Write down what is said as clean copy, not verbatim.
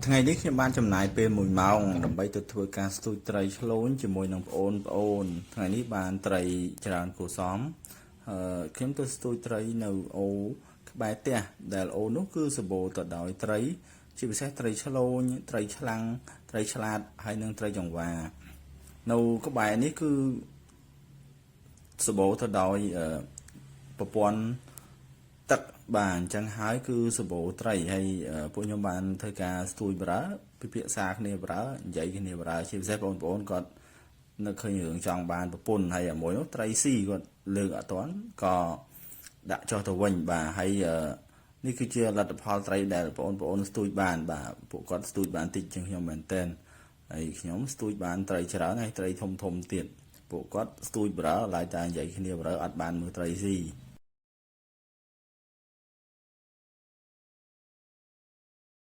ថ្ងៃនេះខ្ញុំបានចំណាយពេល1ម៉ោងដើម្បីទៅធ្វើការស្ទូចត្រីឆ្លូញជាមួយនឹងប្អូនថ្ងៃនេះបានត្រីច្រើនគួរសមខ្ញុំទៅស្ទូចត្រីនៅអូក្បែរផ្ទះដែលអូនោះគឺសម្បូរទៅដោយត្រីជាពិសេសត្រីឆ្លូញត្រីឆ្លាំងត្រីឆ្លាតហើយនិងត្រីចង្វានៅក្បែរនេះគឺសម្បូរទៅដោយប្រព័ន្ធទឹកបាទអញ្ចឹងហើយគឺសម្បូរត្រីហើយពួកខ្ញុំបានធ្វើការស្ទួយបរើពិភាក្សាគ្នាបរើនិយាយគ្នាបរើជាពិសេសបងប្អូនគាត់នៅឃើញរឿងចង់បានប្រពន្ធហើយមួយនោះត្រីស៊ីគាត់លើកអត់ទាន់ក៏ដាក់ចុះទៅវិញបាទហើយនេះគឺជាលទ្ធផលត្រីដែលបងប្អូនស្ទួយបានបាទពួកគាត់ស្ទួយបានតិចជាងខ្ញុំមែនតើហើយខ្ញុំស្ទួយបានត្រីច្រើនហើយត្រីធំទៀតពួកគាត់ស្ទួយបរើឡើយតែនិយាយគ្នាបរើអត់បានមើលត្រីស៊ី